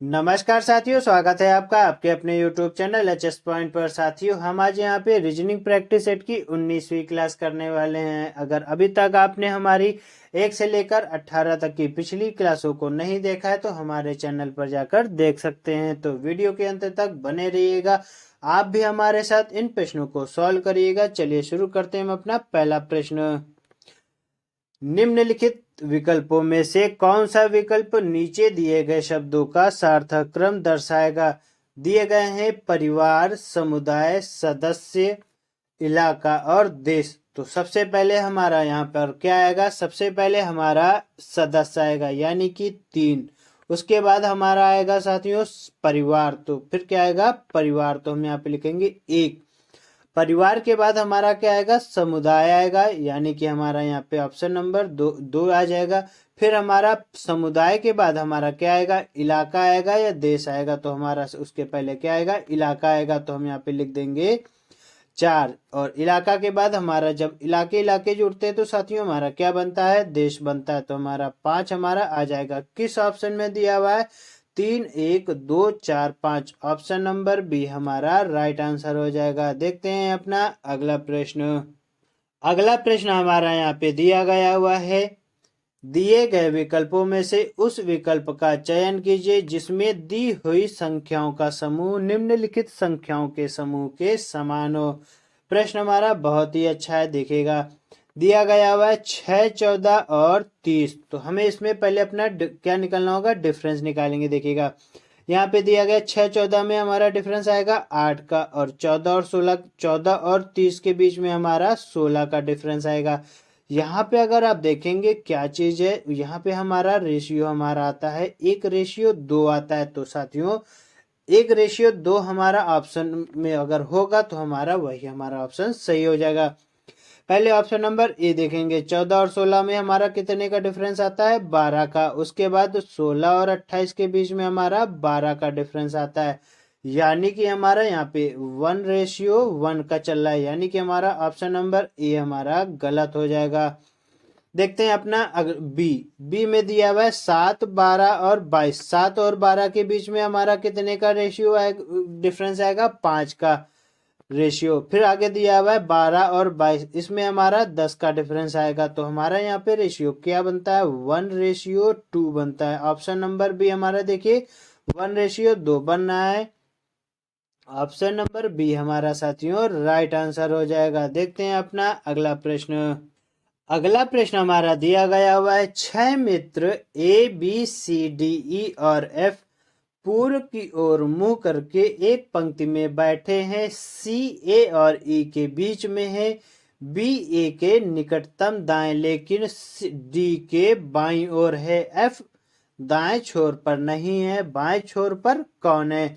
नमस्कार साथियों, स्वागत है आपका आपके अपने YouTube चैनल एचएस पॉइंट पर। साथियों, हम आज यहाँ पे रीजनिंग प्रैक्टिस सेट की 19वीं क्लास करने वाले हैं। अगर अभी तक आपने हमारी 1 से लेकर 18 तक की पिछली क्लासों को नहीं देखा है तो हमारे चैनल पर जाकर देख सकते हैं। तो वीडियो के अंत तक बने रहिएगा, आप भी हमारे साथ इन प्रश्नों को सॉल्व करिएगा। चलिए शुरू करते हैं हम अपना पहला प्रश्न। निम्नलिखित विकल्पों में से कौन सा विकल्प नीचे दिए गए शब्दों का सार्थक क्रम दर्शाएगा? दिए गए हैं परिवार, समुदाय, सदस्य, इलाका और देश। तो सबसे पहले हमारा यहाँ पर क्या आएगा? सबसे पहले हमारा सदस्य आएगा यानी कि 3। उसके बाद हमारा आएगा साथियों परिवार, तो फिर क्या आएगा? परिवार, तो हम यहाँ पे लिखेंगे 1। परिवार के बाद हमारा क्या आएगा? समुदाय आएगा यानी कि हमारा यहाँ पे ऑप्शन नंबर 2 आ जाएगा। फिर हमारा समुदाय के बाद हमारा क्या आएगा? इलाका आएगा या देश आएगा। तो हमारा उसके पहले क्या आएगा? इलाका आएगा, तो हम यहाँ पे लिख देंगे 4। और इलाका के बाद हमारा जब इलाके इलाके जुड़ते हैं तो साथियों हमारा क्या बनता है? देश बनता है। तो हमारा 5 हमारा आ जाएगा। किस ऑप्शन में दिया हुआ है? 3, 1, 2, 4, 5। ऑप्शन नंबर बी हमारा राइट आंसर हो जाएगा। देखते हैं अपना अगला प्रश्न। अगला प्रश्न हमारा यहाँ पे दिया गया हुआ है। दिए गए विकल्पों में से उस विकल्प का चयन कीजिए जिसमें दी हुई संख्याओं का समूह निम्नलिखित संख्याओं के समूह के समान हो। प्रश्न हमारा बहुत ही अच्छा है, देखिएगा। दिया गया हुआ है 6, 14 और 30। तो हमें इसमें पहले अपना क्या निकालना होगा? डिफरेंस निकालेंगे। देखिएगा यहाँ पे दिया गया 6, 14 में हमारा डिफरेंस आएगा 8 का, और 14 और 16, 14 और 30 के बीच में हमारा 16 का डिफरेंस आएगा। यहाँ पे अगर आप देखेंगे क्या चीज है, यहाँ पे हमारा रेशियो हमारा आता है 1:2 आता है। तो साथियों 1:2 हमारा ऑप्शन में अगर होगा तो हमारा वही हमारा ऑप्शन सही हो जाएगा। पहले ऑप्शन नंबर ए देखेंगे, 14 और 16 में हमारा कितने का डिफरेंस आता है? 12 का। उसके बाद 16 और 28 के बीच में हमारा 12 का डिफरेंस आता है, यानी कि हमारा यहाँ पे 1:1 का चल रहा है, यानी कि हमारा ऑप्शन नंबर ए हमारा गलत हो जाएगा। देखते हैं अपना बी। बी में दिया हुआ है 7, 12 और 22। 7 और 12 के बीच में हमारा कितने का रेशियो आएगा? डिफरेंस आएगा 5 का रेशियो। फिर आगे दिया हुआ है 12 और 22, इसमें हमारा 10 का डिफरेंस आएगा। तो हमारा यहाँ पे रेशियो क्या बनता है? 1:2 बनता है। ऑप्शन नंबर बी हमारा देखिए 1:2 बन रहा है। ऑप्शन नंबर बी हमारा साथियों राइट आंसर हो जाएगा। देखते हैं अपना अगला प्रश्न। अगला प्रश्न हमारा दिया गया हुआ है 6 मित्र A B C D E और एफ पूर्व की ओर मुंह करके एक पंक्ति में बैठे हैं। सी ए और ई के बीच में है, बी ए के निकटतम दाएं लेकिन डी के बाईं ओर है, एफ दाएं छोर पर नहीं है, बाएं छोर पर कौन है?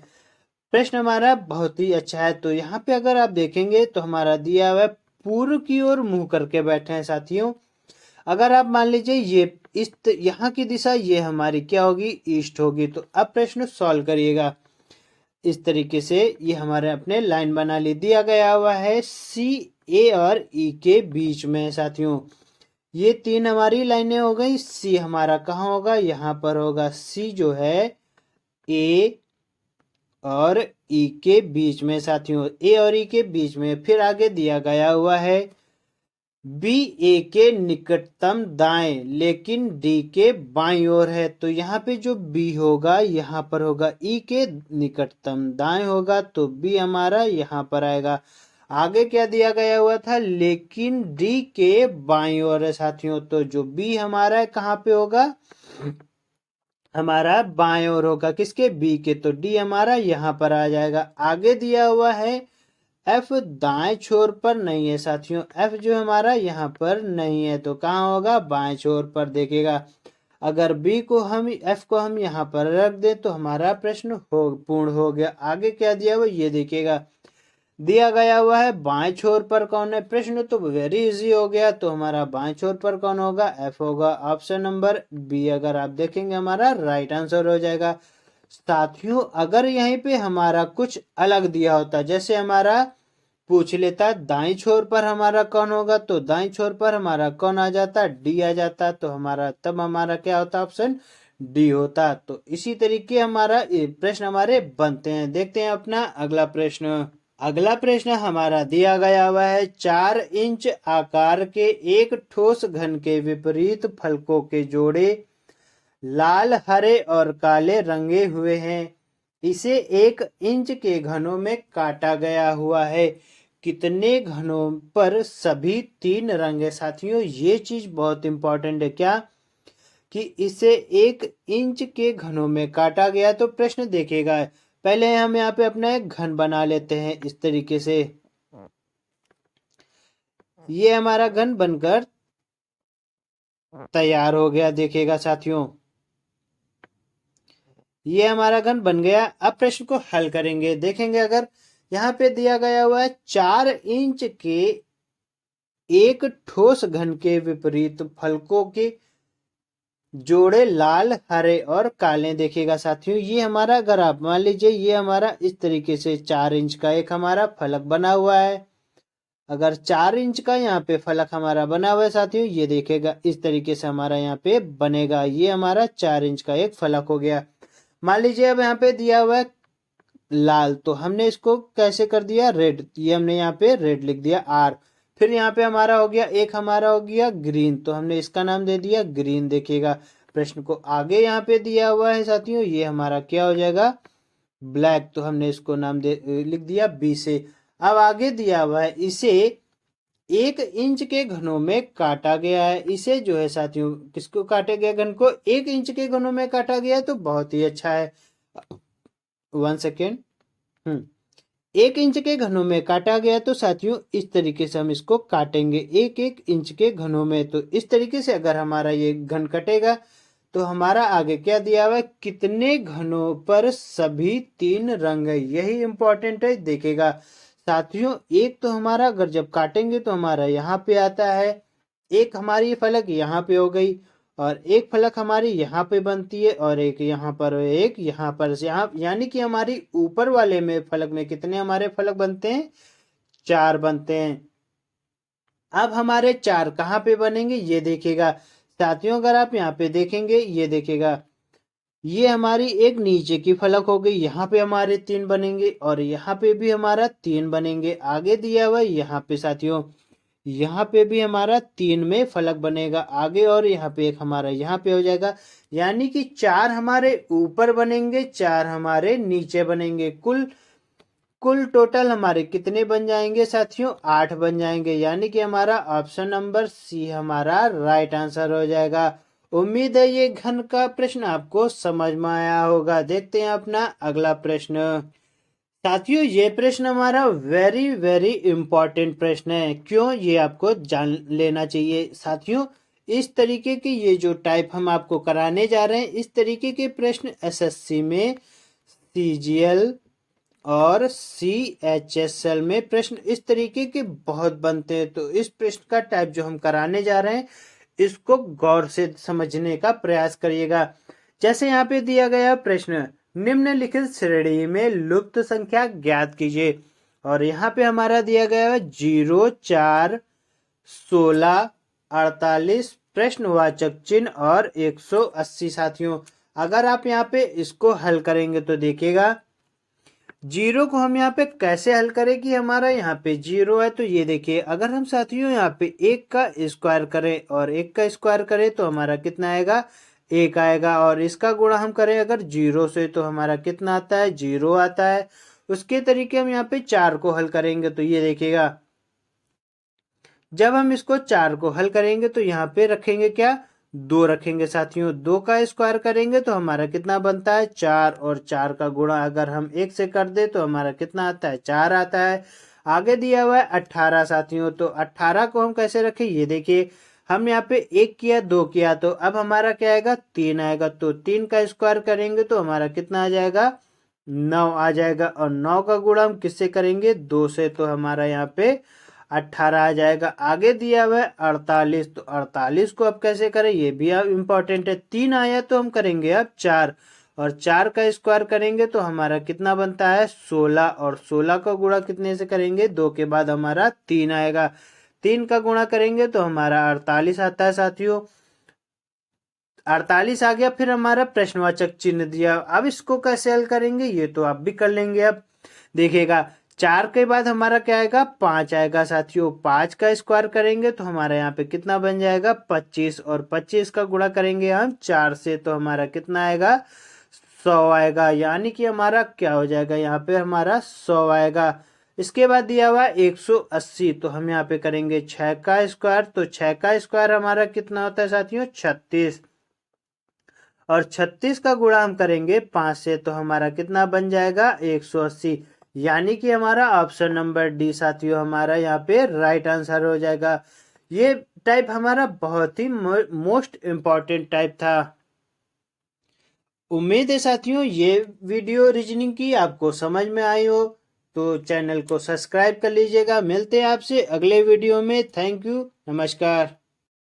प्रश्न हमारा बहुत ही अच्छा है। तो यहाँ पे अगर आप देखेंगे तो हमारा दिया हुआ है पूर्व की ओर मुंह करके बैठे हैं साथियों। अगर आप मान लीजिए ये इस यहाँ की दिशा ये हमारी क्या होगी? ईस्ट होगी। तो अब प्रश्न सॉल्व करिएगा इस तरीके से। ये हमारे अपने लाइन बना ली। दिया गया हुआ है सी ए और ई के बीच में साथियों। ये 3 हमारी लाइनें हो गई। सी हमारा कहाँ होगा? यहाँ पर होगा। सी जो है ए और ई के बीच में साथियों, ए और ई के बीच में। फिर आगे दिया गया हुआ है बी ए के निकटतम दाएं लेकिन डी के बाईं ओर है। तो यहाँ पे जो बी होगा यहाँ पर होगा, ई के निकटतम दाएं होगा तो बी हमारा यहाँ पर आएगा। आगे क्या दिया गया हुआ था? लेकिन डी के बाईं ओर है साथियों। तो जो बी हमारा है कहाँ पे होगा? हमारा बाएं ओर होगा। किसके? बी के। तो डी हमारा यहाँ पर आ जाएगा। आगे दिया हुआ है एफ दाएं छोर पर नहीं है साथियों। एफ जो हमारा यहाँ पर नहीं है तो कहाँ होगा? बाएं छोर पर। देखिएगा अगर बी को हम एफ को हम यहाँ पर रख दे तो हमारा प्रश्न हो पूर्ण हो गया। आगे क्या दिया हुआ ये देखिएगा, दिया गया हुआ है बाएं छोर पर कौन है? प्रश्न तो वेरी इजी हो गया। तो हमारा बाएं छोर पर कौन होगा? एफ होगा। ऑप्शन नंबर बी अगर आप देखेंगे हमारा राइट आंसर हो जाएगा। साथियों अगर यहीं पे हमारा कुछ अलग दिया होता, जैसे हमारा पूछ लेता दाई छोर पर हमारा कौन होगा, तो दाई छोर पर हमारा कौन आ जाता? डी आ जाता। तो हमारा तब हमारा क्या होता? ऑप्शन डी होता। तो इसी तरीके हमारा ये प्रश्न हमारे बनते हैं। देखते हैं अपना अगला प्रश्न। अगला प्रश्न हमारा दिया गया हुआ है 4 इंच आकार के एक ठोस घन के विपरीत फलकों के जोड़े लाल, हरे और काले रंगे हुए हैं। इसे 1 इंच के घनों में काटा गया हुआ है। कितने घनों पर सभी 3 रंग है? साथियों ये चीज बहुत इंपॉर्टेंट है। क्या कि इसे 1 इंच के घनों में काटा गया। तो प्रश्न देखेगा, पहले हम यहाँ पे अपना एक घन बना लेते हैं इस तरीके से। ये हमारा घन बनकर तैयार हो गया। देखेगा साथियों, ये हमारा घन बन गया। अब प्रश्न को हल करेंगे। देखेंगे अगर यहाँ पे दिया गया हुआ है 4 इंच के एक ठोस घन के विपरीत फलकों के जोड़े लाल, हरे और काले। देखिएगा साथियों, ये हमारा अगर आप मान लीजिए ये हमारा इस तरीके से 4 इंच का एक हमारा फलक बना हुआ है। अगर 4 इंच का यहाँ पे फलक हमारा बना हुआ है साथियों, ये देखेगा इस तरीके से हमारा यहाँ पे बनेगा। ये हमारा 4 इंच का एक फलक हो गया। मान लीजिए अब यहाँ पे दिया हुआ है लाल, तो हमने इसको कैसे कर दिया? रेड। ये हमने यहाँ पे रेड लिख दिया आर। फिर यहाँ पे हमारा हो गया एक हमारा हो गया ग्रीन, तो हमने इसका नाम दे दिया ग्रीन। देखिएगा प्रश्न को आगे यहाँ पे दिया हुआ है साथियों, ये हमारा क्या हो जाएगा? ब्लैक। तो हमने इसको नाम दे लिख दिया बी से। अब आगे दिया हुआ है इसे 1 इंच के घनों में काटा गया है। इसे जो है साथियों, किसको काटे गया? घन को 1 इंच के घनों में काटा गया। तो बहुत ही अच्छा है। 1 सेकेंड। 1 इंच के घनों में काटा गया। तो साथियों इस तरीके से हम इसको काटेंगे 1-1 इंच के घनों में। तो इस तरीके से अगर हमारा ये घन कटेगा तो हमारा आगे क्या दिया हुआ है? कितने घनों पर सभी 3 रंग है? यही इंपॉर्टेंट है। देखेगा साथियों, एक तो हमारा अगर जब काटेंगे तो हमारा यहाँ पे आता है, एक हमारी फलक यहाँ पे हो गई और एक फलक हमारी यहाँ पे बनती है और एक यहाँ पर, एक यहाँ पर, यहाँ यानी कि हमारी ऊपर वाले में फलक में कितने हमारे फलक बनते हैं? 4 बनते हैं। अब हमारे 4 कहाँ पे बनेंगे? ये देखिएगा साथियों, अगर आप यहाँ पे देखेंगे, ये देखिएगा ये हमारी एक नीचे की फलक हो गई। यहाँ पे हमारे 3 बनेंगे और यहाँ पे भी हमारा 3 बनेंगे। आगे दिया हुआ यहाँ पे साथियों, यहाँ पे भी हमारा 3 में फलक बनेगा आगे, और यहाँ पे एक हमारा यहाँ पे हो जाएगा। यानी कि 4 हमारे ऊपर बनेंगे, 4 हमारे नीचे बनेंगे। कुल टोटल हमारे कितने बन जाएंगे साथियों? 8 बन जाएंगे। यानी कि हमारा ऑप्शन नंबर सी हमारा राइट आंसर हो जाएगा। उम्मीद है ये घन का प्रश्न आपको समझ में आया होगा। देखते हैं अपना अगला प्रश्न। साथियों ये प्रश्न हमारा वेरी वेरी इंपॉर्टेंट प्रश्न है। क्यों? ये आपको जान लेना चाहिए साथियों। इस तरीके के ये जो टाइप हम आपको कराने जा रहे हैं, इस तरीके के प्रश्न एसएससी में, सीजीएल और सीएचएसएल में प्रश्न इस तरीके के बहुत बनते हैं। तो इस प्रश्न का टाइप जो हम कराने जा रहे हैं, इसको गौर से समझने का प्रयास करिएगा। जैसे यहाँ पे दिया गया प्रश्न, निम्नलिखित श्रेणी में लुप्त संख्या ज्ञात कीजिए। और यहाँ पे हमारा दिया गया है 0, 4, 16, 48, प्रश्नवाचक चिन्ह और 180। साथियों अगर आप यहाँ पे इसको हल करेंगे तो देखिएगा, 0 को हम यहाँ पे कैसे हल करें कि हमारा यहाँ पे 0 है। तो ये देखिए, अगर हम साथियों यहाँ पे 1 का स्क्वायर करें और 1 का स्क्वायर करें तो हमारा कितना आएगा? 1 आएगा। और इसका गुणा हम करें अगर 0 से तो हमारा कितना आता है? 0 आता है। उसके तरीके हम यहाँ पे 4 को हल करेंगे तो ये देखिएगा, जब हम इसको 4 को हल करेंगे तो यहाँ पे रखेंगे क्या? 2 रखेंगे साथियों। 2 का स्क्वायर करेंगे तो हमारा कितना बनता है? 4। और 4 का गुणा अगर हम 1 से कर दे तो हमारा कितना आता है? 4 आता है। आगे दिया हुआ है 18 साथियों। तो 18 को हम कैसे रखें? ये देखिए, हम यहाँ पे 1 किया, 2 किया, तो अब हमारा क्या आएगा? 3 आएगा। तो 3 का स्क्वायर करेंगे तो हमारा कितना आ जाएगा? 9 आ जाएगा। और 9 का गुणा हम किससे करेंगे? 2 से, तो हमारा यहाँ पे 18 आ जाएगा। आगे दिया हुआ है 48। तो 48 को अब कैसे करें? ये भी अब इम्पोर्टेंट है। 3 आया तो हम करेंगे अब 4, और 4 का स्क्वायर करेंगे तो हमारा कितना बनता है? 16। और 16 का गुणा कितने से करेंगे? 2 के बाद हमारा 3 आएगा। 3 का गुणा करेंगे तो हमारा 48 आता है साथियों। 48 आ गया, फिर हमारा प्रश्नवाचक चिन्ह दिया। अब इसको कैसे हल करेंगे ये तो आप भी कर लेंगे। अब देखिएगा 4 के बाद हमारा क्या आएगा 5 आएगा साथियों। 5 का स्क्वायर करेंगे तो हमारा यहाँ पे कितना बन जाएगा 25, और 25 का गुणा करेंगे हम 4 से तो हमारा कितना आएगा 100 आएगा। यानी कि हमारा क्या हो जाएगा यहाँ पे हमारा 100 आएगा। इसके बाद दिया हुआ 180, तो हम यहाँ पे करेंगे 6 का स्क्वायर, तो 6 का स्क्वायर हमारा कितना होता है साथियों 36, और 36 का गुणा हम करेंगे 5 से तो हमारा कितना बन जाएगा 180। यानी कि हमारा ऑप्शन नंबर डी साथियों हमारा यहाँ पे राइट आंसर हो जाएगा। ये टाइप हमारा बहुत ही मोस्ट इम्पॉर्टेंट टाइप था। उम्मीद है साथियों ये वीडियो रीजनिंग की आपको समझ में आई हो, तो चैनल को सब्सक्राइब कर लीजिएगा। मिलते हैं आपसे अगले वीडियो में। थैंक यू, नमस्कार।